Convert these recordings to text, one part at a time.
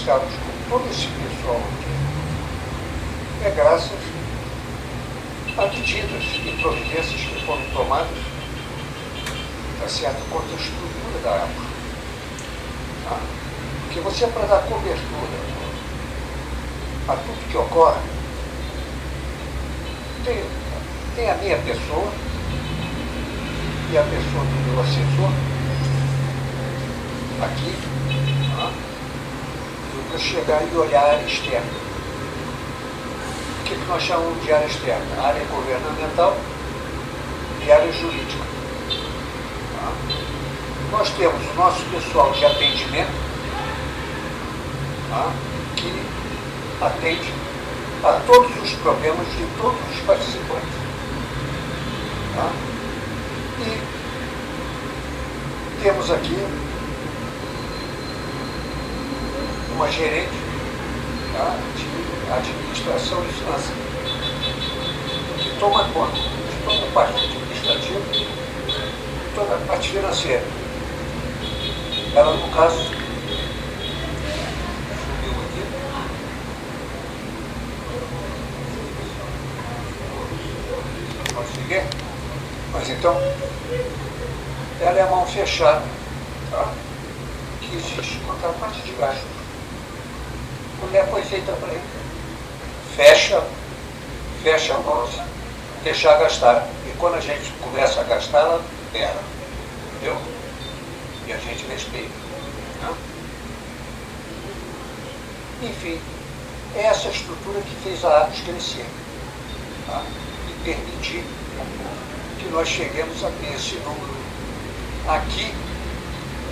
negociarmos com todo esse pessoal aqui é graças a medidas e providências que foram tomadas, tá certo, contra a estrutura da água. Tá? Porque você, para dar cobertura a tudo que ocorre, tem a minha pessoa e a pessoa do meu assessor aqui, para chegar e olhar a área externa. O que nós chamamos de área externa? A área governamental e área jurídica. Nós temos o nosso pessoal de atendimento, que atende a todos os problemas de todos os participantes. E temos aqui uma gerente de administração e finanças, que toma conta de toda a parte administrativa e toda a parte financeira. Ela, no caso, subiu aqui. Pode seguir? Mas então, ela é a mão fechada, que existe contra a parte de gasto. A mulher foi feita para ele. Fecha a mão, deixar gastar. E quando a gente começa a gastar, ela pera. Entendeu? E a gente respeita. Enfim, é essa estrutura que fez a Arcos crescer. E permitir que nós cheguemos a ter esse número aqui,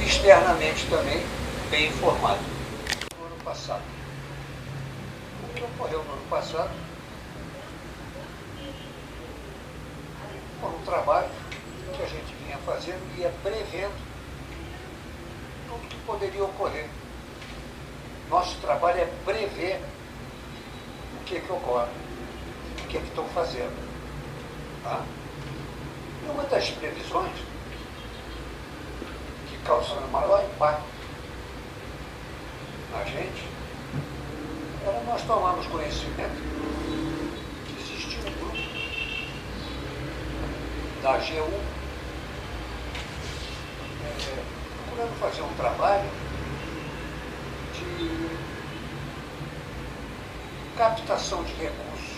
externamente também, bem informado. No ano passado. O que ocorreu no ano passado foi um trabalho que a gente vinha fazendo e ia prevendo tudo que poderia ocorrer. Nosso trabalho é prever o que ocorre, o que estão fazendo. E uma das previsões que causou maior impacto na gente era nós tomarmos conhecimento que existia um grupo da AGU procurando fazer um trabalho de captação de recursos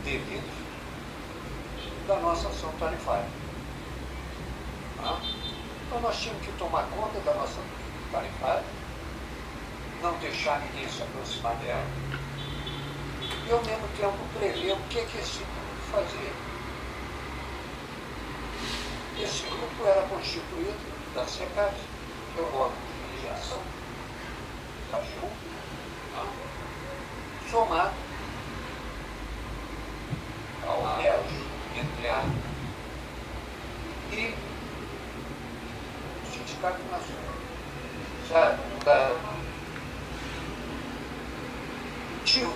indevidos da nossa ação tarifária. Então nós tínhamos que tomar conta da nossa tarifária, não deixar ninguém se aproximar dela, e ao mesmo tempo prever o que esse grupo fazia. Esse grupo era constituído da SECAF, que é o órgão de mediação da AGU, somado ao ELS, nuclear, e o Sindicato Nacional. Sabe? Tio.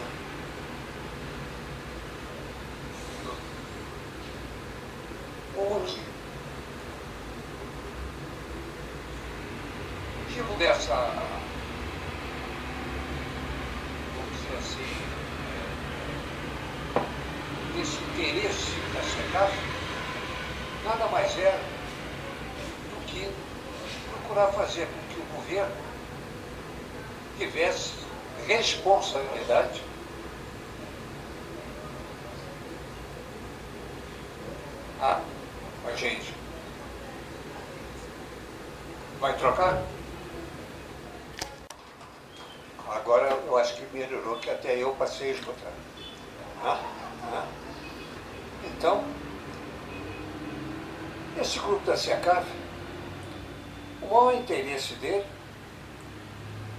O motivo dessa, vamos dizer assim, desse interesse da SECAF, nada mais é do que procurar fazer com que o governo tivesse responsabilidade a gente vai trocar? Agora eu acho que melhorou, que até eu passei a escutar. Então, esse grupo da SECAF, o maior interesse dele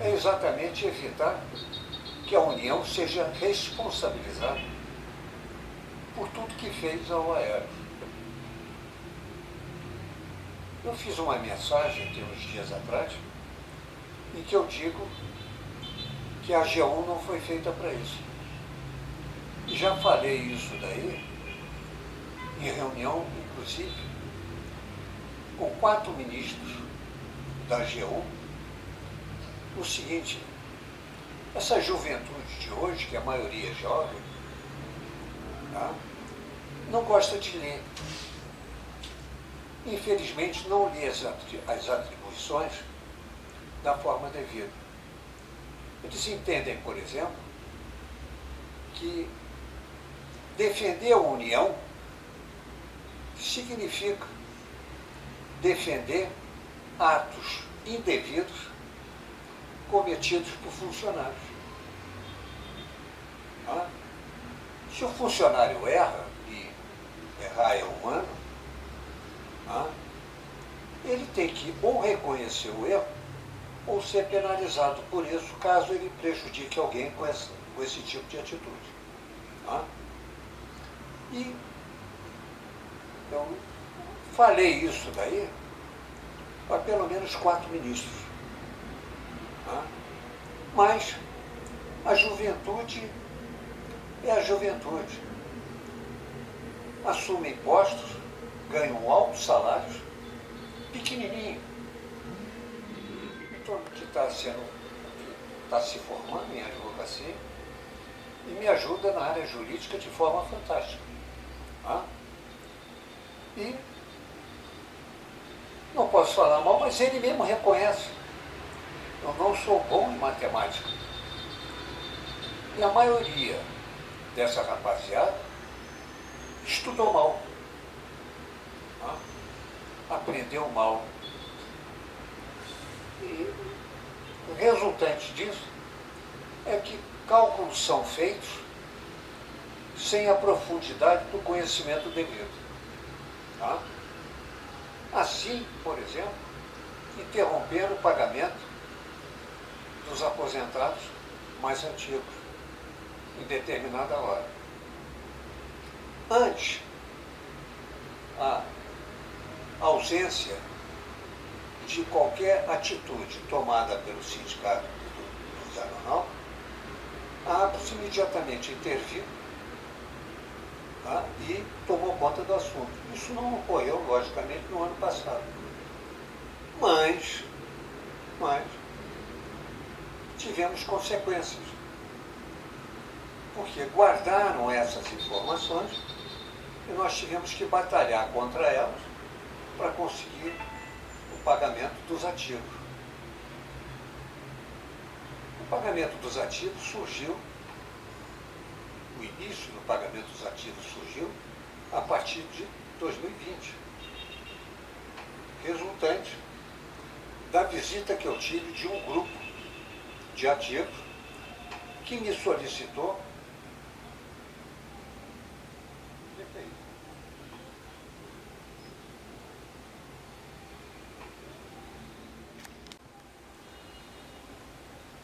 é exatamente evitar que a União seja responsabilizada por tudo que fez ao aéreo. Eu fiz uma mensagem, tem uns dias atrás, em que eu digo que a AGU não foi feita para isso. E já falei isso daí, em reunião, inclusive, com 4 ministros da AGU, o seguinte: Essa juventude de hoje, que a maioria é jovem, tá? Não gosta de ler. Infelizmente, não lê as atribuições da forma devida. Eles entendem, por exemplo, que defender a união significa defender atos indevidos cometidos por funcionários. Ah? Se o funcionário erra, e errar é humano, ele tem que ou reconhecer o erro ou ser penalizado por isso, caso ele prejudique alguém com esse tipo de atitude. E eu falei isso daí para pelo menos 4 ministros. Mas a juventude é a juventude. Assume impostos, ganham altos salários, pequenininho. Então, que está se formando em advocacia e me ajuda na área jurídica de forma fantástica. E não posso falar mal, mas ele mesmo reconhece. Eu não sou bom em matemática. E a maioria dessa rapaziada estudou mal. Aprendeu mal. E o resultante disso é que cálculos são feitos sem a profundidade do conhecimento devido. Assim, por exemplo, interromper o pagamento dos aposentados mais antigos, em determinada hora. Antes, a ausência de qualquer atitude tomada pelo sindicato do Zanonal, a APOS imediatamente interviu e tomou conta do assunto. Isso não ocorreu, logicamente, no ano passado. Mas tivemos consequências, porque guardaram essas informações e nós tivemos que batalhar contra elas para conseguir o pagamento dos ativos. O pagamento dos ativos surgiu, o início do pagamento dos ativos surgiu a partir de 2020, resultante da visita que eu tive de um grupo de ativos que me solicitou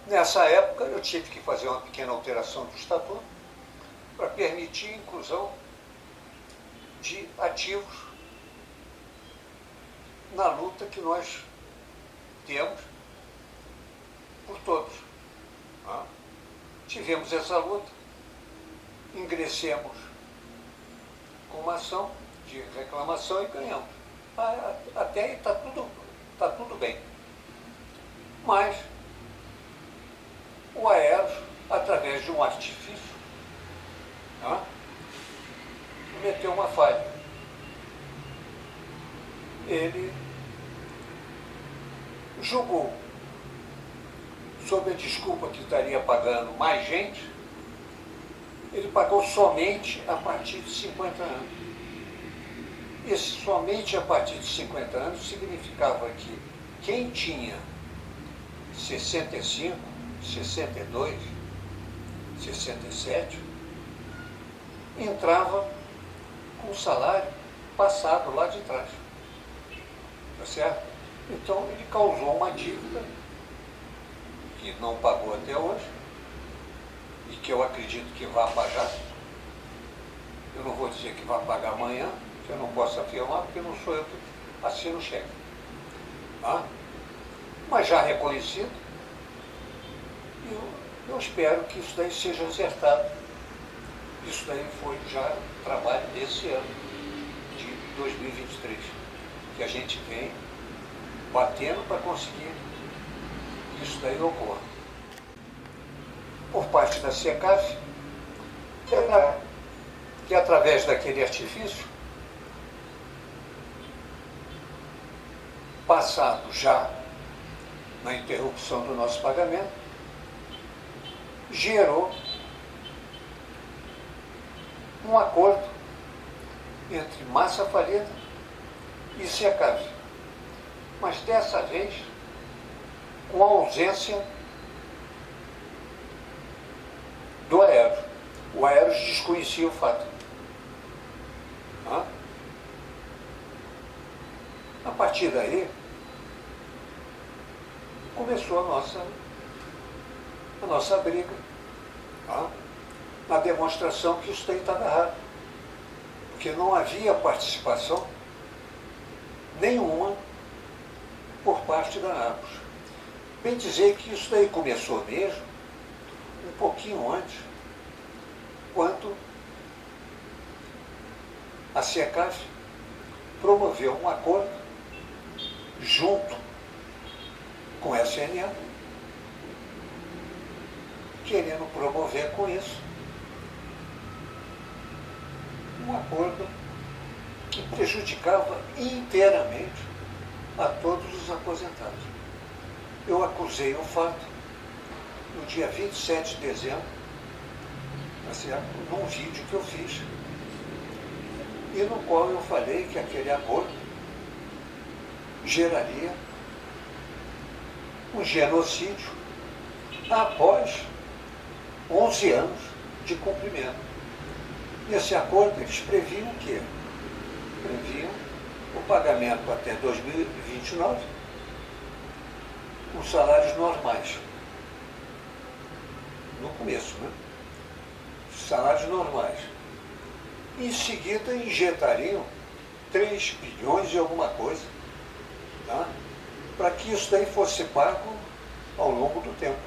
Nessa época, eu tive que fazer uma pequena alteração do estatuto para permitir a inclusão de ativos na luta que nós temos por todos. Tivemos essa luta, ingressemos com uma ação de reclamação e ganhamos. Até aí está tudo bem. Mas o Aeros, através de um artifício, meteu uma falha. Ele julgou, sob a desculpa que estaria pagando mais gente, ele pagou somente a partir de 50 anos. Esse somente a partir de 50 anos significava que quem tinha 65, 62, 67, entrava com o salário passado lá de trás. Tá certo? Então ele causou uma dívida que não pagou até hoje e que eu acredito que vai pagar. Eu não vou dizer que vai pagar amanhã, que eu não posso afirmar, porque não sou eu que assino o cheque. Mas já reconhecido, eu espero que isso daí seja acertado. Isso daí foi já trabalho desse ano, de 2023, que a gente vem batendo para conseguir que isso daí ocorra. parte da SECAF, que através daquele artifício, passado já na interrupção do nosso pagamento, gerou um acordo entre Massa Falida e SECAF, mas dessa vez com a ausência do Aeros. O Aeros desconhecia o fato. A partir daí, começou a nossa briga, na demonstração que isso daí estava errado, porque não havia participação nenhuma por parte da APOS. Bem dizer que isso daí começou mesmo um pouquinho antes, quando a SECAF promoveu um acordo junto com a SNA, querendo promover com isso um acordo que prejudicava inteiramente a todos os aposentados. Eu acusei o fato no dia 27 de dezembro, num vídeo que eu fiz, e no qual eu falei que aquele acordo geraria um genocídio após 11 anos de cumprimento. Nesse acordo, eles previam o quê? Previam o pagamento até 2029 com salários normais. No começo, né? Salários normais. Em seguida, injetariam 3 bilhões e alguma coisa, para que isso daí fosse pago ao longo do tempo.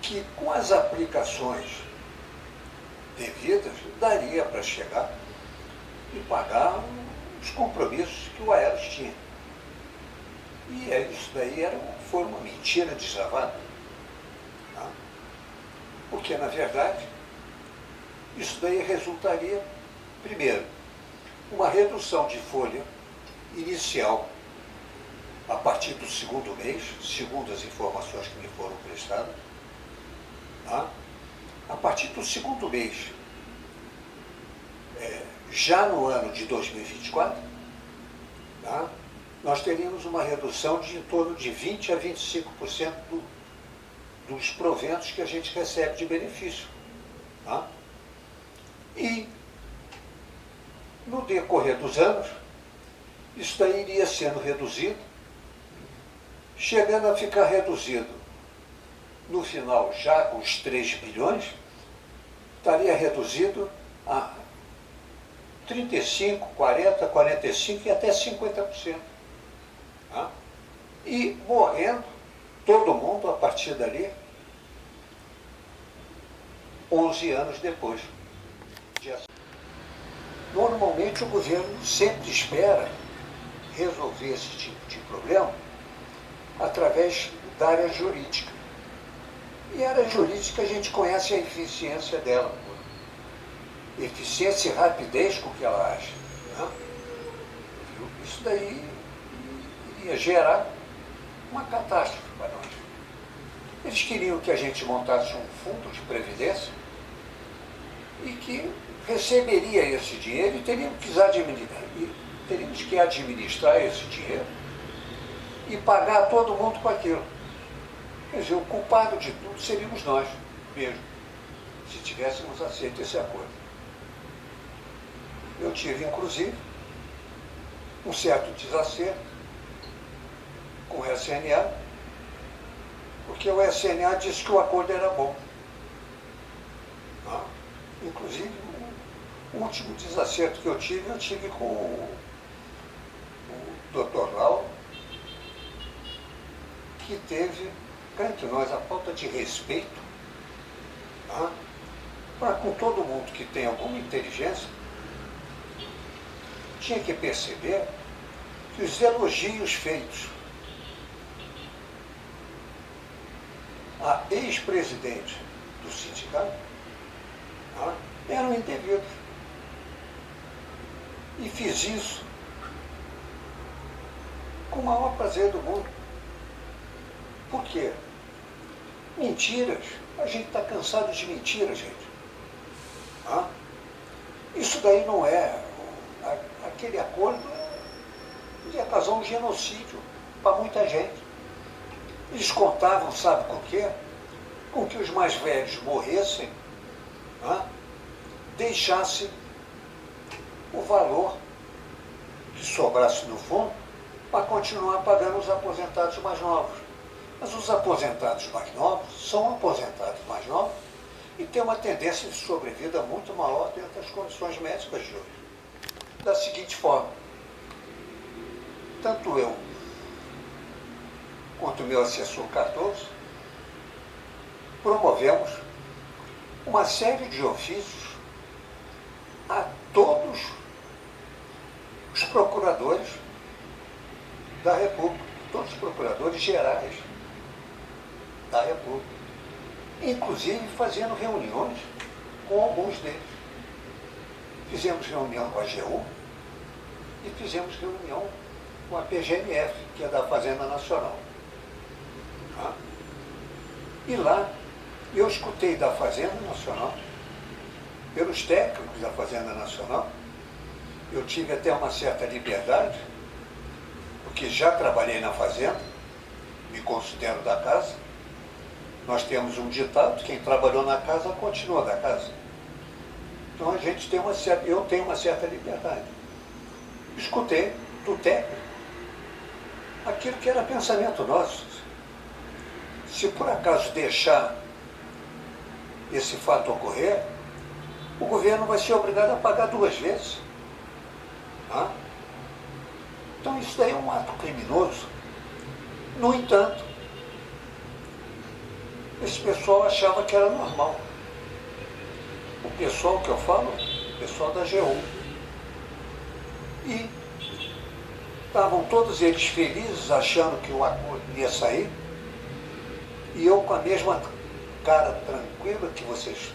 Que com as aplicações devidas, daria para chegar e pagar os compromissos que o Aeros tinha. E isso daí foi uma mentira deslavada. Porque, na verdade, isso daí resultaria, primeiro, uma redução de folha inicial a partir do segundo mês, segundo as informações que me foram prestadas. A partir do segundo mês, já no ano de 2024, nós teríamos uma redução de em torno de 20% a 25% dos proventos que a gente recebe de benefício. E, no decorrer dos anos, isso daí iria sendo reduzido, chegando a ficar reduzido, no final, já com os 3 bilhões, estaria reduzido a 35%, 40%, 45% e até 50%. E morrendo todo mundo a partir dali, 11 anos depois. Normalmente o governo sempre espera resolver esse tipo de problema através da área jurídica. E a área jurídica a gente conhece a eficiência dela, eficiência e rapidez com que ela age. Isso daí iria gerar uma catástrofe para nós. Eles queriam que a gente montasse um fundo de previdência e que receberia esse dinheiro e teríamos que administrar esse dinheiro e pagar todo mundo com aquilo. Quer dizer, o culpado de tudo seríamos nós mesmo, se tivéssemos aceito esse acordo. Eu tive, inclusive, um certo desacerto com o SNA, porque o SNA disse que o acordo era bom. Inclusive, o último desacerto que eu tive com o Dr. Lauro, que teve, cá entre nós, a falta de respeito para com todo mundo que tem alguma inteligência, tinha que perceber que os elogios feitos a ex-presidente do sindicato, eram indevidos. E fiz isso com o maior prazer do mundo. Por quê? Mentiras. A gente está cansado de mentiras, gente. Isso daí não é. Aquele acordo ia causar um genocídio para muita gente. Eles contavam, sabe com o quê? Com que os mais velhos morressem, deixasse o valor que sobrasse no fundo para continuar pagando os aposentados mais novos. Mas os aposentados mais novos são aposentados mais novos e têm uma tendência de sobrevida muito maior dentro das condições médicas de hoje. Da seguinte forma, tanto eu quanto o meu assessor Cardoso promovemos uma série de ofícios a todos os procuradores da República, todos os procuradores gerais da República, inclusive fazendo reuniões com alguns deles. Fizemos reunião com a AGU e fizemos reunião com a PGMF, que é da Fazenda Nacional. E lá eu escutei da Fazenda Nacional, pelos técnicos da Fazenda Nacional, eu tive até uma certa liberdade, porque já trabalhei na Fazenda, me considero da casa. Nós temos um ditado: quem trabalhou na casa continua da casa. Então a gente tem eu tenho uma certa liberdade. Escutei do técnico aquilo que era pensamento nosso. Se por acaso deixar esse fato ocorrer, o governo vai ser obrigado a pagar 2 vezes. Então isso daí é um ato criminoso. No entanto, esse pessoal achava que era normal. O pessoal que eu falo, o pessoal da AGU. E estavam todos eles felizes, achando que o acordo ia sair. E eu, com a mesma cara tranquila que vocês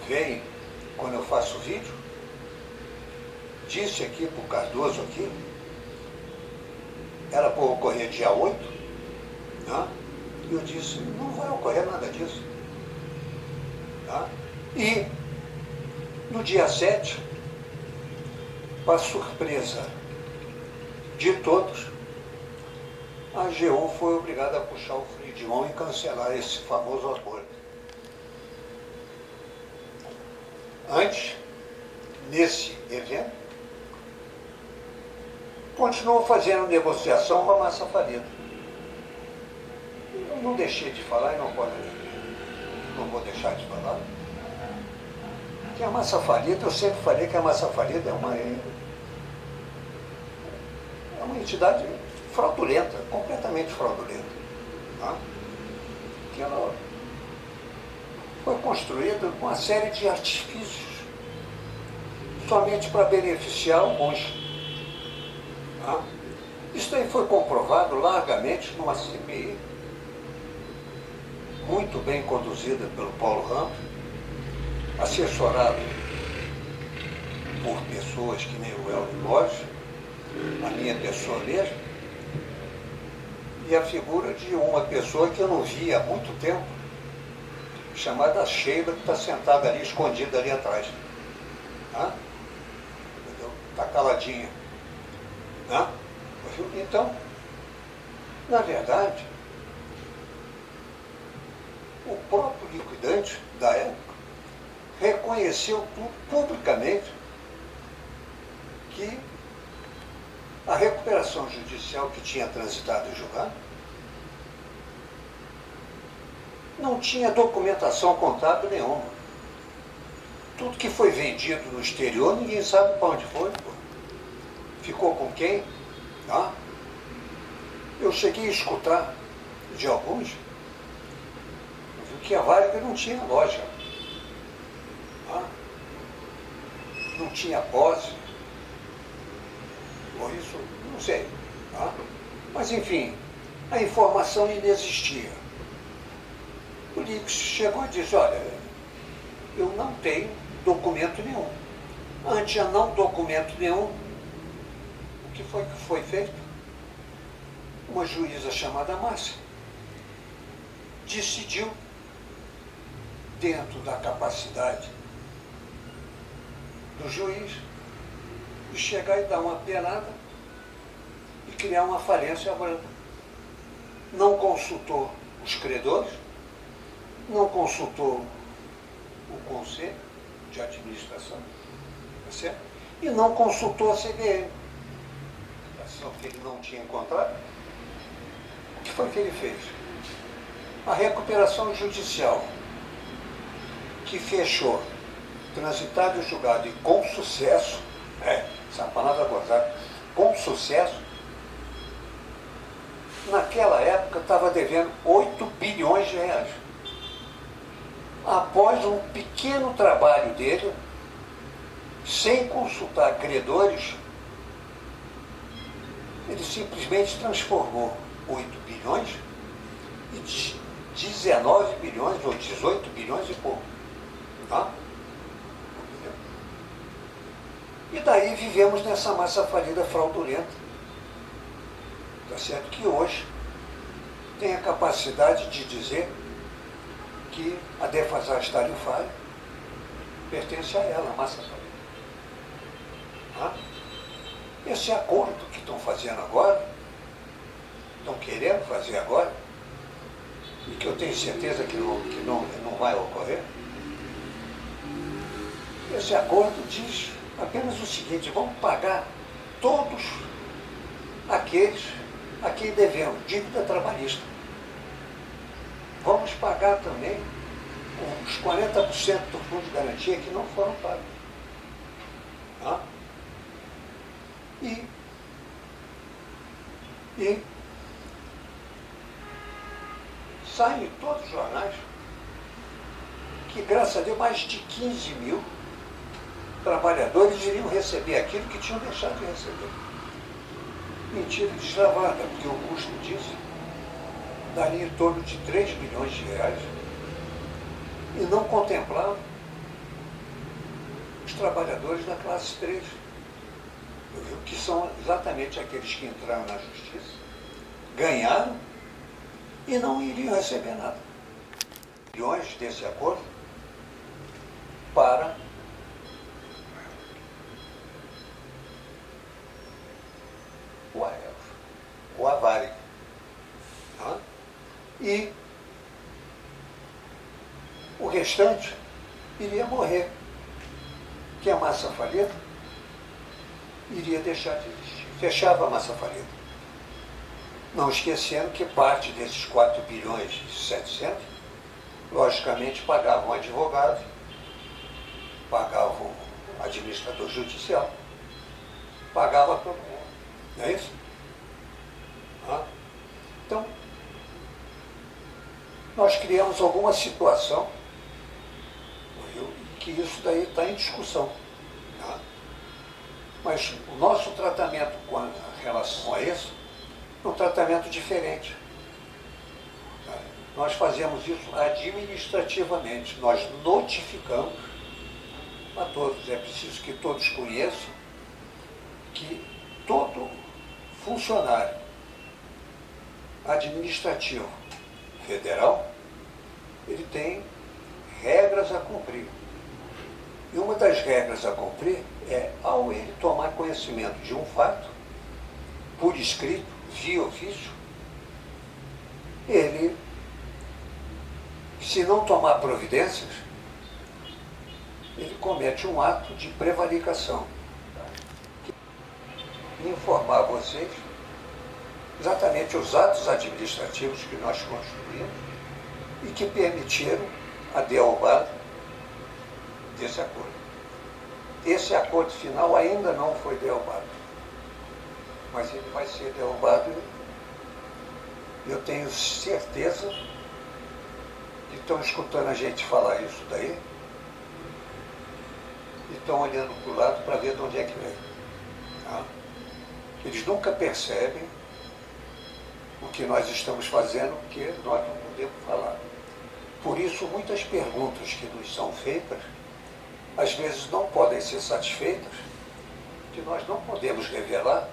veem quando eu faço vídeo, disse aqui para o Cardoso aqui, era para ocorrer dia 8, e eu disse: não vai ocorrer nada disso. E no dia 7, para surpresa de todos, a AGU foi obrigada a puxar o freio de mão e cancelar esse famoso acordo. Antes, nesse evento, continuou fazendo negociação com a massa falida. Eu não deixei de falar e não vou deixar de falar. Que a massa falida, eu sempre falei que a massa falida é uma entidade fraudulenta, completamente fraudulenta. Que ela foi construída com uma série de artifícios somente para beneficiar alguns. Isso aí foi comprovado largamente numa CPI, muito bem conduzida pelo Paulo Ramos, assessorado por pessoas que nem o Elvio Borges, a minha pessoa mesmo, e a figura de uma pessoa que eu não via há muito tempo, chamada Sheila, que está sentada ali, escondida ali atrás. Está caladinha. Então, na verdade, o próprio liquidante da época reconheceu publicamente que a recuperação judicial que tinha transitado em julgado não tinha documentação contábil nenhuma. Tudo que foi vendido no exterior, ninguém sabe para onde foi. Ficou com quem? Eu cheguei a escutar de alguns que a Varig não tinha loja. Não tinha posse. Ou isso, não sei. Mas, enfim, a informação inexistia. Eurix chegou e disse, olha, eu não tenho documento nenhum. Ante a não documento nenhum, o que foi feito? Uma juíza chamada Márcia decidiu, dentro da capacidade do juiz, de chegar e dar uma penada e criar uma falência branca. Não consultou os credores, não consultou o Conselho de Administração, tá certo? E não consultou a CVM, que ele não tinha encontrado. O que foi que ele fez? A recuperação judicial, que fechou, transitado e julgado, e com sucesso, essa palavra gozada, com sucesso, naquela época estava devendo 8 bilhões de reais. Após um pequeno trabalho dele, sem consultar credores, ele simplesmente transformou 8 bilhões em 19 bilhões ou 18 bilhões e pouco. Tá? E daí vivemos nessa massa falida fraudulenta. Tá certo? Que hoje tem a capacidade de dizer que a defasagem tarifária pertence a ela, a massa falida. Tá? Esse acordo que estão fazendo agora, estão querendo fazer agora, e que eu tenho certeza que não vai ocorrer, esse acordo diz apenas o seguinte: vamos pagar todos aqueles a quem devemos dívida trabalhista. Vamos pagar também os 40% do fundo de garantia que não foram pagos. Tá? E saem em todos os jornais que, graças a Deus, mais de 15 mil trabalhadores iriam receber aquilo que tinham deixado de receber. Mentira deslavada, porque o custo disso daria em torno de 3 bilhões de reais e não contemplava os trabalhadores da classe 3, que são exatamente aqueles que entraram na justiça, ganharam e não iriam receber nada. Bilhões desse acordo para o Avale. Tá? E o restante iria morrer, que a massa falida iria deixar de existir. Fechava a massa falida. Não esquecendo que parte desses 4 bilhões e 700, logicamente, pagavam advogado, pagavam administrador judicial, pagava todo mundo. Não é isso? Então, nós criamos alguma situação que isso daí está em discussão. Tá? Mas o nosso tratamento com relação a isso é um tratamento diferente. Tá? Nós fazemos isso administrativamente, nós notificamos a todos. É preciso que todos conheçam que todo funcionário administrativo federal, ele tem regras a cumprir. E uma das regras a cumprir é, ao ele tomar conhecimento de um fato, por escrito, via ofício, ele, se não tomar providências, ele comete um ato de prevaricação. Informar vocês exatamente os atos administrativos que nós construímos e que permitiram a derrubada desse acordo. Esse acordo final ainda não foi derrubado, mas ele vai ser derrubado e eu tenho certeza que estão escutando a gente falar isso daí e estão olhando para o lado para ver de onde é que vem. Tá? Eles nunca percebem o que nós estamos fazendo, porque nós não podemos falar. Por isso, muitas perguntas que nos são feitas, às vezes não podem ser satisfeitas, que nós não podemos revelar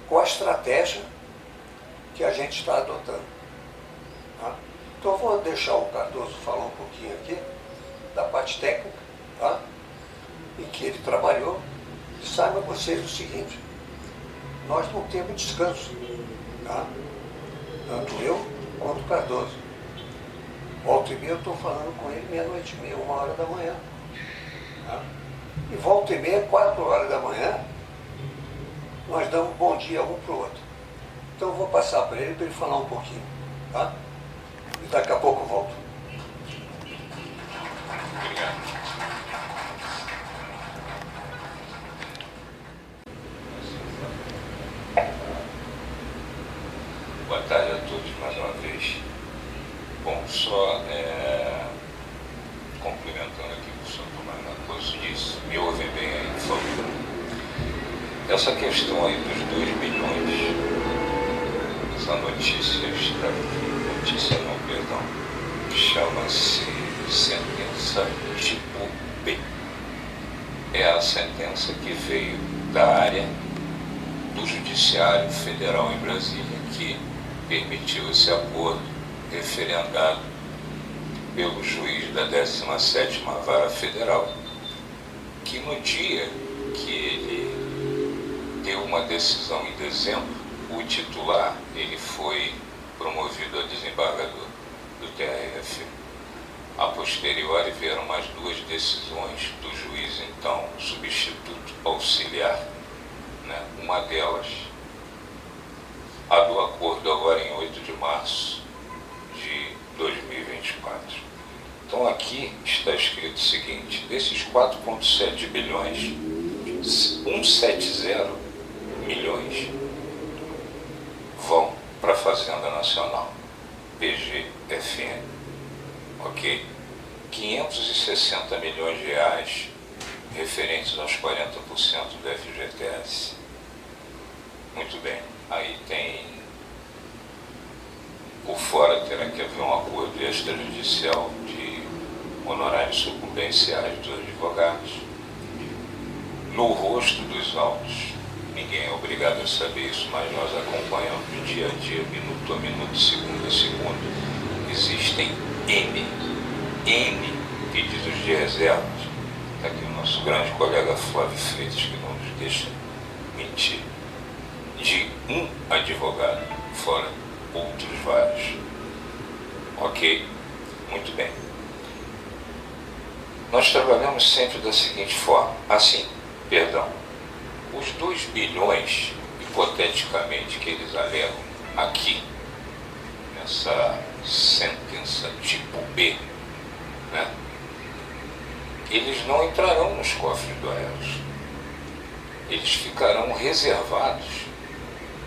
qual a estratégia que a gente está adotando. Tá? Então, eu vou deixar o Cardoso falar um pouquinho aqui da parte técnica, tá? Em que ele trabalhou. E saibam vocês o seguinte, nós não temos descanso, tá? Tanto eu quanto o Cardoso. Volta e meia eu estou falando com ele 00:30, 1h da manhã. Tá? E volta e meia, 4h da manhã, nós damos bom dia um para o outro. Então eu vou passar para ele falar um pouquinho. Tá? E daqui a pouco eu volto. Obrigado. Boa tarde a todos mais uma vez. Bom, só complementando aqui o que o senhor Tomás Raposo disse, me ouvem bem aí, por favor. Essa questão aí dos 2 bilhões, essa notícia chama-se sentença tipo B. É a sentença que veio da área do Judiciário Federal em Brasília, que permitiu esse acordo referendado pelo juiz da 17ª Vara Federal, que no dia que ele deu uma decisão em dezembro, o titular ele foi promovido a desembargador do TRF. A posteriori vieram mais 2 decisões do juiz, então, substituto auxiliar, né? Uma delas, a do acordo agora em 8 de março de 2024. Então aqui está escrito o seguinte, desses 4,7 bilhões, 170 milhões vão para a Fazenda Nacional, PGFN, ok? 560 milhões de reais referentes aos 40% do FGTS. Muito bem, aí tem, por fora terá que haver um acordo extrajudicial de honorários sucumbenciais dos advogados. No rosto dos autos, ninguém é obrigado a saber isso, mas nós acompanhamos dia a dia, minuto a minuto, segundo a segundo. Existem N pedidos de reservas. Está aqui o nosso grande colega Flávio Freitas, que não nos deixa mentir. De um advogado, fora outros vários. Ok? Muito bem. Nós trabalhamos sempre da seguinte forma. Os 2 bilhões, hipoteticamente, que eles alegam aqui, nessa sentença tipo B, né? Eles não entrarão nos cofres do Aeros. Eles ficarão reservados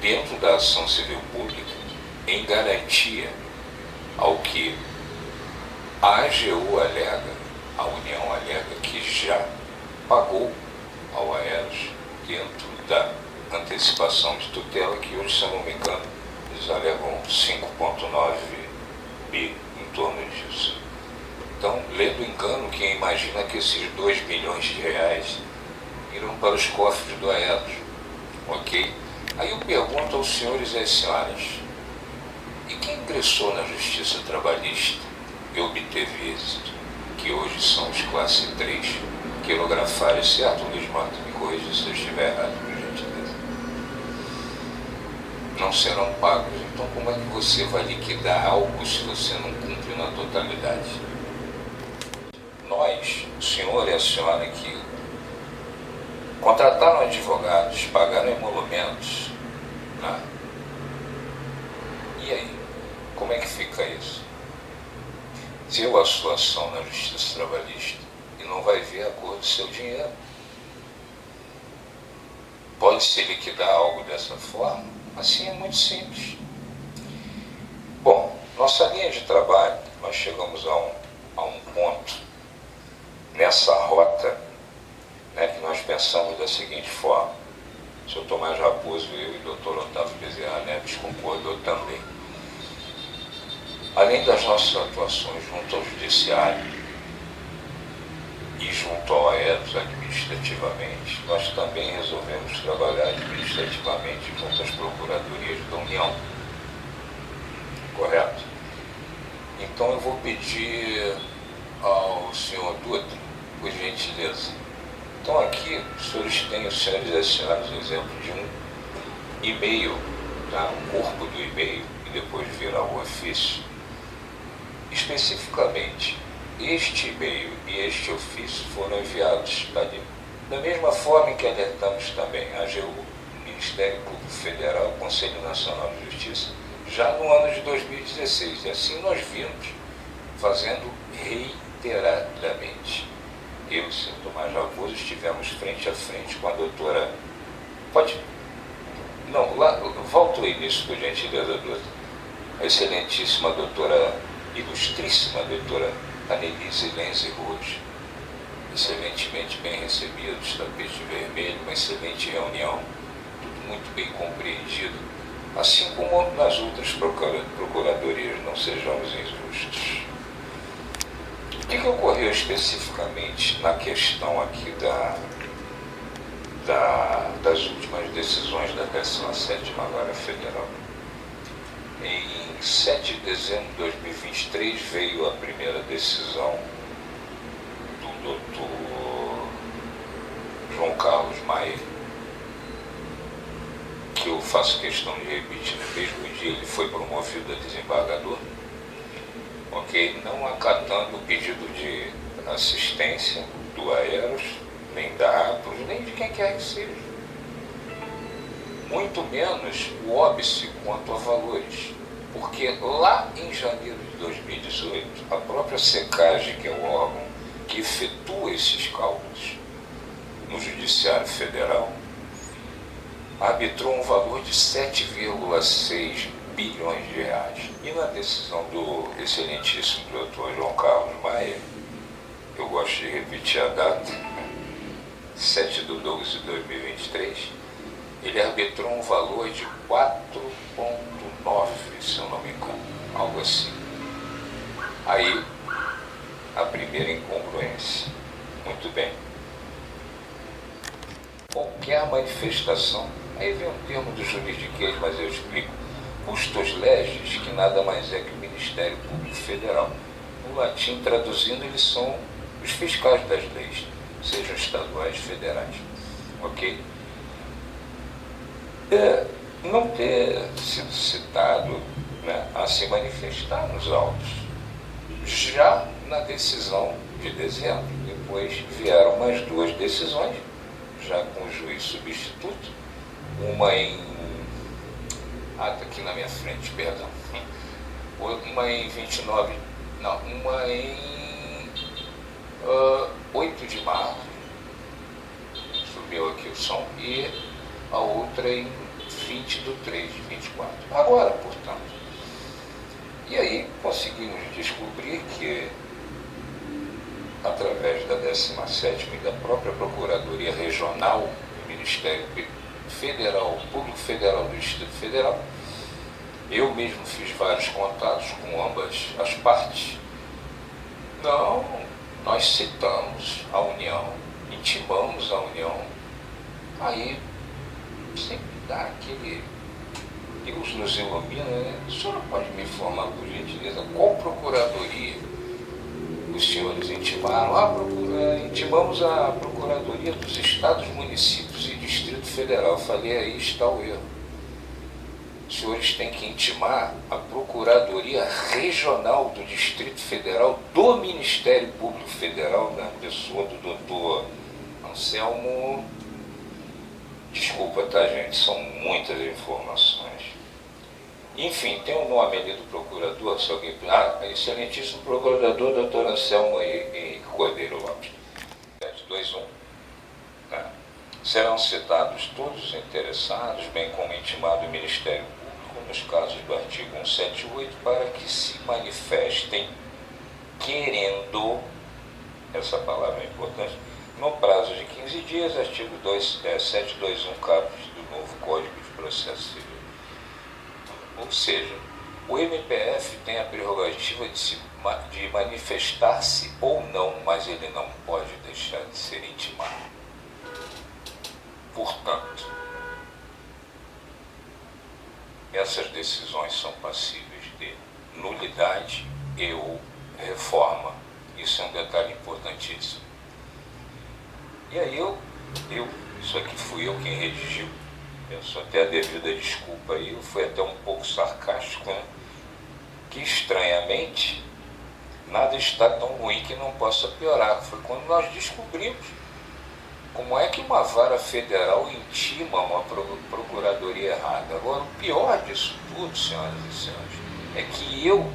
dentro da ação civil pública em garantia ao que a AGU alega, a União alega que já pagou ao Aeros dentro da antecipação de tutela, que hoje, se eu não me engano, eles alegam 5,9 bi, em torno disso. Então, lendo o engano, quem imagina que esses 2 bilhões de reais irão para os cofres do Aeros, ok? Aí eu pergunto aos senhores e às senhoras, e quem ingressou na Justiça Trabalhista e obteve êxito, que hoje são os classe 3, quilografários, certo, Luiz Marta? Me corrija se eu estiver errado, por gentileza. Não serão pagos. Então, como é que você vai liquidar algo se você não cumpre na totalidade? Nós, o senhor e a senhora que contrataram advogados, pagaram emolumentos, né? E aí, como é que fica isso? Deu a sua ação na Justiça Trabalhista e não vai ver a cor do seu dinheiro. Pode-se liquidar algo dessa forma? Assim é muito simples. Bom, nossa linha de trabalho, nós chegamos a um ponto nessa rota, né, que nós pensamos da seguinte forma. O senhor Tomás Raposo, eu e o Dr. Otávio Bezerra Neves concordou também. além das nossas atuações junto ao Judiciário e junto ao Aeros administrativamente, nós também resolvemos trabalhar administrativamente junto às Procuradorias da União. Correto? Então eu vou pedir ao senhor Dutra, por gentileza. Então aqui os senhores e as senhoras, exemplo de um e-mail, tá? O corpo do e-mail, e depois virar o ofício. Especificamente, este e-mail e este ofício foram enviados ali. Da mesma forma em que alertamos também a AGU, Ministério Público Federal, Conselho Nacional de Justiça, já no ano de 2016. E assim nós vimos fazendo reiteradamente. Eu e o senhor Tomás Raposo estivemos frente a frente com a doutora... Pode... Não, lá, volta ao início, por gentileza, doutora. A excelentíssima doutora, ilustríssima doutora Annelise Lenze Rude, excelentemente bem recebidos, tapete vermelho, uma excelente reunião, tudo muito bem compreendido, assim como nas outras procuradorias, não sejamos injustos. O que ocorreu especificamente na questão aqui das últimas decisões da 17ª Vara Federal? Em 7 de dezembro de 2023 veio a primeira decisão do doutor João Carlos Maia, que eu faço questão de repetir. No mesmo dia ele foi promovido a desembargador, ok? Não acatando o pedido de assistência do Aeros, nem da APROS, nem de quem quer que seja. Muito menos o óbice quanto a valores. Porque lá em janeiro de 2018, a própria SECAGE, que é o órgão que efetua esses cálculos no Judiciário Federal, arbitrou um valor de 7,6 bilhões de reais. E na decisão do excelentíssimo doutor João Carlos Maia, eu gosto de repetir a data, 7/12/2023, ele arbitrou um valor de 4,9, se eu não me engano, algo assim. Aí, a primeira incongruência. Muito bem. Qualquer manifestação, aí vem um termo do juridiquês, mas eu explico, custos legis, que nada mais é que o Ministério Público Federal. No latim, traduzindo, eles são os fiscais das leis, sejam estaduais, federais. Ok? Não ter sido citado, né, a se manifestar nos autos. Já na decisão de dezembro, depois vieram mais duas decisões, já com o juiz substituto, uma em... está aqui na minha frente, perdão. Uma em 29... Não, uma em 8 de março, subiu aqui o som, e a outra em 20/3/24. Agora, portanto. E aí conseguimos descobrir que, através da 17ª e da própria Procuradoria Regional do Ministério Federal, Público Federal do Distrito Federal, eu mesmo fiz vários contatos com ambas as partes. Não, nós citamos a União, intimamos a União, aí sempre dá aquele... Deus nos ilumina, né? A senhora pode me informar, por gentileza, qual procuradoria os senhores intimaram? Intimamos a Procuradoria dos Estados, Municípios e Distrito Federal. Falei, aí está o erro. Os senhores têm que intimar a Procuradoria Regional do Distrito Federal do Ministério Público Federal, na pessoa do doutor Anselmo. Desculpa, tá, gente? São muitas informações. Enfim, tem o nome ali do procurador, se alguém... excelentíssimo procurador, doutor Anselmo e Cordeiro Lopes. 721. Né? Serão citados todos os interessados, bem como intimado o Ministério Público, nos casos do artigo 178, para que se manifestem querendo, essa palavra é importante, no prazo de 15 dias, artigo 721, caput do novo Código de Processo Civil. Ou seja, O MPF tem a prerrogativa de manifestar-se ou não, mas ele não pode deixar de ser intimado. Portanto, essas decisões são passíveis de nulidade e ou reforma. Isso é um detalhe importantíssimo. E aí isso aqui fui eu quem redigiu, peço até a devida desculpa aí, eu fui até um pouco sarcástico, né? Que estranhamente nada está tão ruim que não possa piorar. Foi quando nós descobrimos como é que uma vara federal intima uma procuradoria errada. Agora, o pior disso tudo, senhoras e senhores, é que eu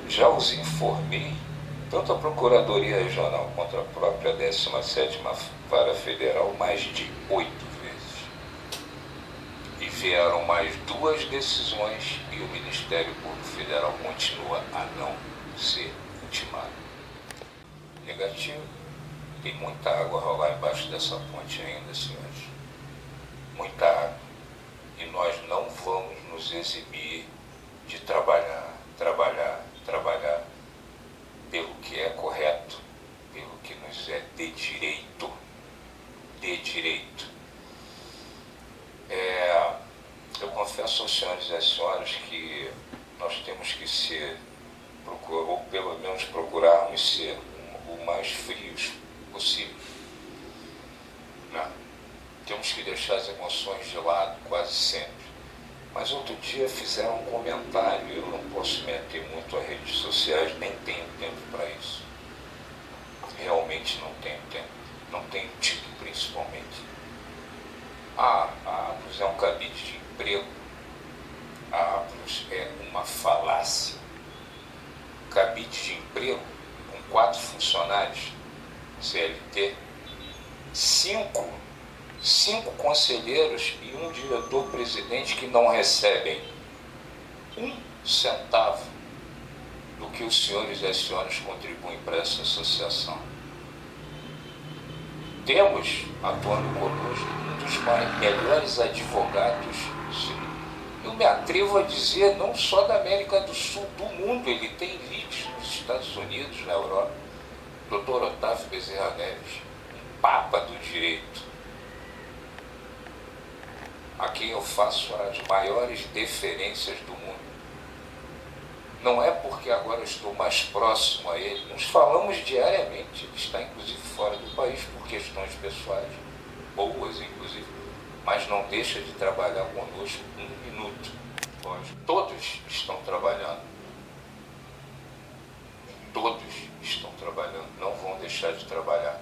já os informei, tanto a Procuradoria Regional quanto a própria 17ª Vara Federal, mais de 8 vezes. E vieram mais 2 decisões e o Ministério Público Federal continua a não ser intimado. Negativo. Tem muita água a rolar embaixo dessa ponte ainda, senhores. Muita água. E nós não vamos nos eximir de trabalhar pelo que é correto, pelo que nos é de direito. Eu confesso aos senhores e às senhoras que nós temos que ser, ou pelo menos procurarmos ser o mais frios possível. Não. Temos que deixar as emoções de lado quase sempre. Mas outro dia fizeram um comentário, eu não posso meter muito as redes sociais, nem tenho tempo para isso. Realmente não tenho tempo, não tenho tido principalmente. A Aplos é um cabide de emprego, a Aplos é uma falácia. Cabide de emprego com 4 funcionários, CLT, 5 conselheiros e um diretor-presidente que não recebem 1 centavo do que os senhores e as senhoras contribuem para essa associação. Temos, atuando conosco, um dos melhores advogados, eu me atrevo a dizer, não só da América do Sul, do mundo. Ele tem leads nos Estados Unidos, na Europa, Dr. Otávio Bezerra Neves, um papa do direito, a quem eu faço as maiores deferências do mundo. Não é porque agora estou mais próximo a ele, nos falamos diariamente, ele está inclusive fora do país por questões pessoais, boas inclusive, mas não deixa de trabalhar conosco 1 minuto. Todos estão trabalhando, não vão deixar de trabalhar.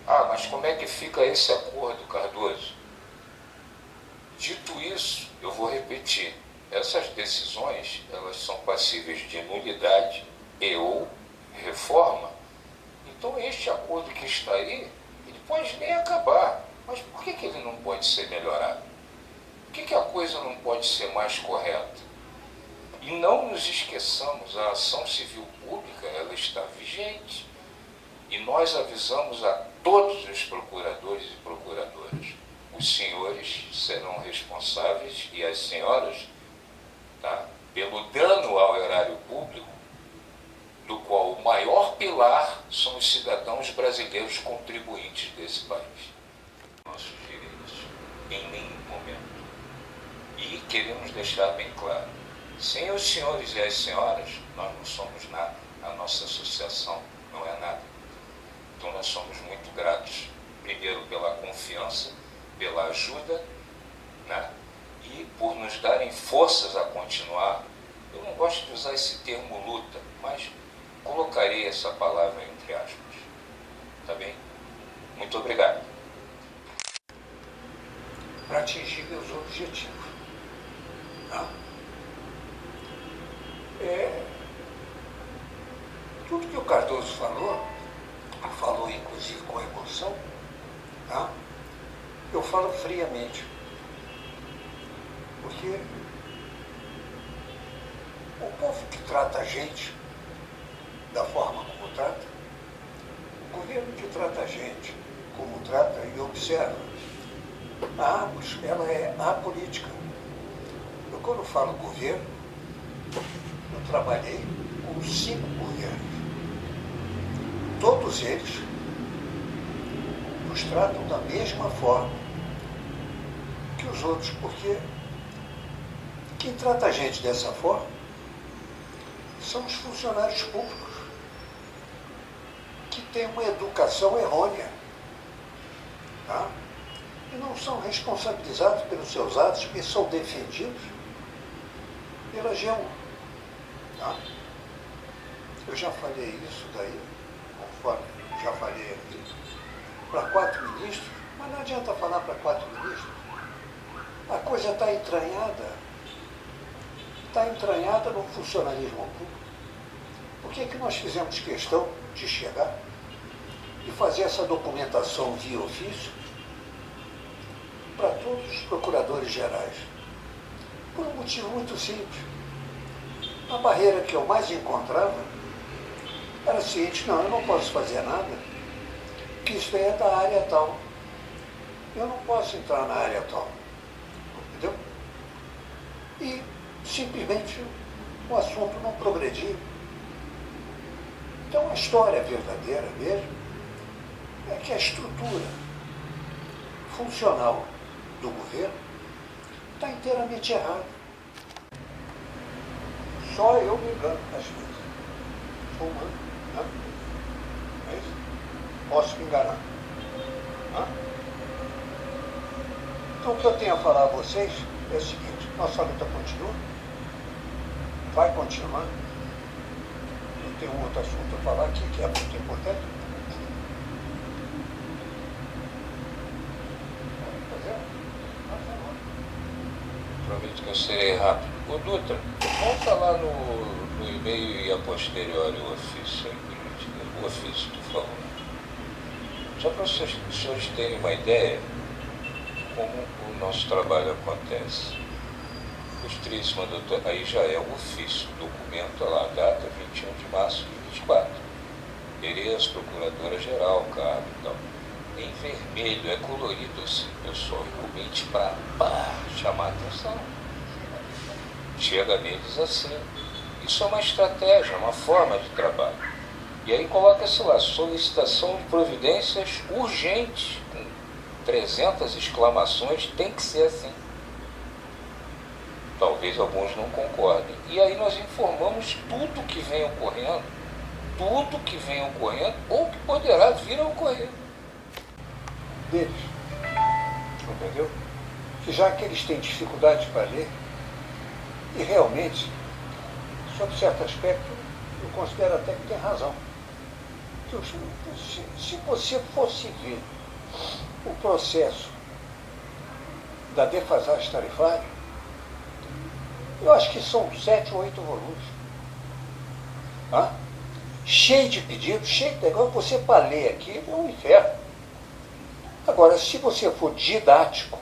Mas como é que fica esse acordo, Cardoso? Dito isso, eu vou repetir. Essas decisões, elas são passíveis de nulidade e ou reforma. Então, este acordo que está aí, ele pode nem acabar. Mas por que ele não pode ser melhorado? Por que a coisa não pode ser mais correta? E não nos esqueçamos, a ação civil pública, ela está vigente. E nós avisamos a todos os procuradores e procuradoras. Os senhores serão responsáveis, e as senhoras, pelo dano ao erário público, do qual o maior pilar são os cidadãos brasileiros contribuintes desse país. Nossos direitos, em nenhum momento. E queremos deixar bem claro, sem os senhores e as senhoras, nós não somos nada. A nossa associação não é nada. Então nós somos muito gratos, primeiro pela confiança, pela ajuda, e por nos darem forças a continuar. Eu não gosto de usar esse termo luta, mas colocarei essa palavra entre aspas. Tá bem? Muito obrigado. Para atingir meus objetivos. Tudo que o Cardoso falou inclusive com emoção, eu falo friamente. Porque o povo que trata a gente da forma como trata, o governo que trata a gente como trata e observa, a Aplos, ela é apolítica. Eu quando eu falo governo, eu trabalhei com 5 governos. Todos eles nos tratam da mesma forma que os outros, porque quem trata a gente dessa forma são os funcionários públicos, que têm uma educação errônea, tá? E não são responsabilizados pelos seus atos, porque são defendidos pela G1. Tá? Eu já falei isso daí, conforme já falei aqui, para 4 ministros, mas não adianta falar para 4 ministros. A coisa está entranhada no funcionalismo público. Por que nós fizemos questão de chegar e fazer essa documentação via ofício para todos os procuradores gerais? Por um motivo muito simples. A barreira que eu mais encontrava era a seguinte: não, eu não posso fazer nada, que isso é da área tal. Eu não posso entrar na área tal. Entendeu? E simplesmente o assunto não progredia. Então a história verdadeira mesmo é que a estrutura funcional do governo está inteiramente errada. Só eu me engano às vezes. Sou humano, né? É isso? Posso me enganar. Né? Então o que eu tenho a falar a vocês é o seguinte: nossa luta continua, vai continuar. Eu tenho um outro assunto a falar aqui que é muito importante. Prometo que eu serei rápido. Ô Dutra, vamos falar no e-mail e a posteriori o ofício. O ofício, por favor. Só para os senhores terem uma ideia como o nosso trabalho acontece. Ilustríssima doutora, aí já é o ofício, documento lá, data 21 de março de 24. Perez, Procuradora-Geral, cargo e tal. Em vermelho, é colorido assim, pessoal, realmente para chamar a atenção. Chega neles assim. Isso é uma estratégia, uma forma de trabalho. E aí coloca-se lá, solicitação de providências urgentes, com 300 exclamações, tem que ser assim. Talvez alguns não concordem. E aí nós informamos tudo que vem ocorrendo ou que poderá vir a ocorrer. Deles, entendeu? Que já que eles têm dificuldades para ler, e realmente, sob certo aspecto, eu considero até que tem razão. Se você fosse ver o processo da defasagem tarifária, eu acho que são 7 ou 8 volumes. Ah? Cheio de pedidos, cheio de negócio. Você para ler aqui é um inferno. Agora, se você for didático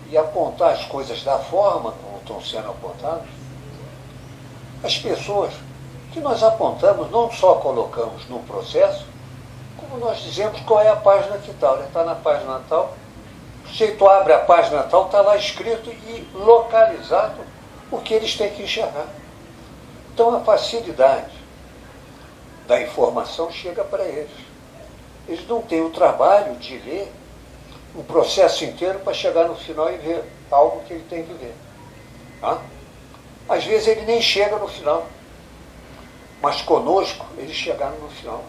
e apontar as coisas da forma como estão sendo apontadas, as pessoas que nós apontamos não só colocamos no processo, como nós dizemos qual é a página que tal. Está na página tal, o sujeito abre a página tal, está lá escrito e localizado o que eles têm que enxergar. Então a facilidade da informação chega para eles. Eles não têm o trabalho de ler o processo inteiro para chegar no final e ver algo que ele tem que ver. Tá? Às vezes ele nem chega no final, mas conosco eles chegaram no final.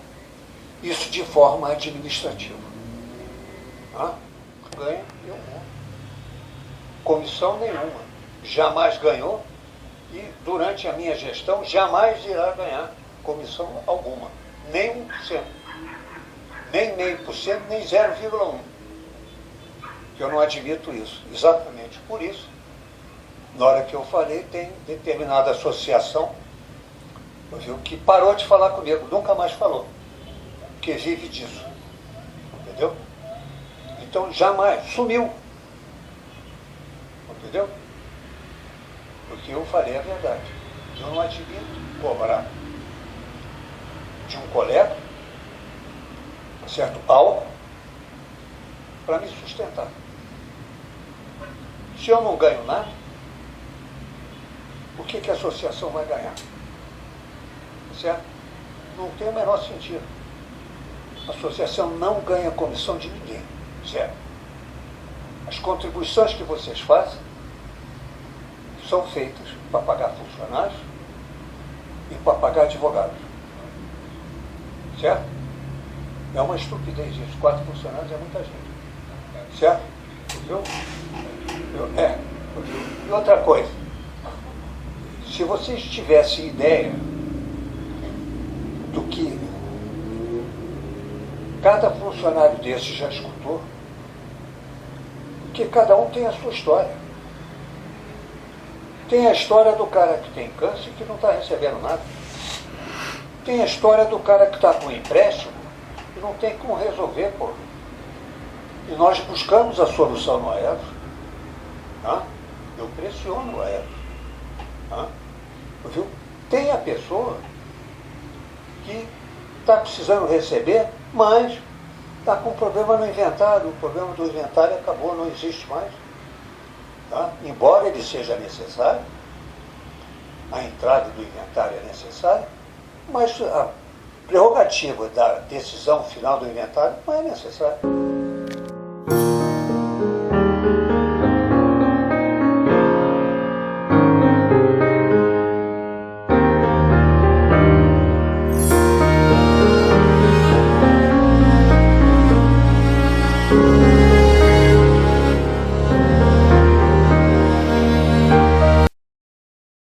Isso de forma administrativa. Tá? Ganha nenhuma. Comissão nenhuma. Jamais ganhou e durante a minha gestão jamais irá ganhar comissão alguma. Nem 1%. Nem 0,5%, nem 0,1%. Eu não admito isso. Exatamente por isso, na hora que eu falei, tem determinada associação, viu, que parou de falar comigo, nunca mais falou, que vive disso. Entendeu? Então, jamais, sumiu. Entendeu? Porque eu falei a verdade. Eu não admito cobrar de um colega um certo algo para me sustentar. Se eu não ganho nada, o que a associação vai ganhar? Certo? Não tem o menor sentido. A associação não ganha comissão de ninguém. Certo? As contribuições que vocês fazem são feitas para pagar funcionários e para pagar advogados. Certo? É uma estupidez isso. 4 funcionários é muita gente. Certo? Viu? E outra coisa. Se vocês tivessem ideia do que cada funcionário desse já escutou, porque cada um tem a sua história. Tem a história do cara que tem câncer e que não está recebendo nada. Tem a história do cara que está com empréstimo e não tem como resolver, pô. E nós buscamos a solução no Aeros. Eu pressiono o Aeros. Viu? Tem a pessoa que está precisando receber, mas está com problema no inventário. O problema do inventário acabou, não existe mais. Embora ele seja necessário, a entrada do inventário é necessária, mas a prerrogativa da decisão final do inventário não é necessária.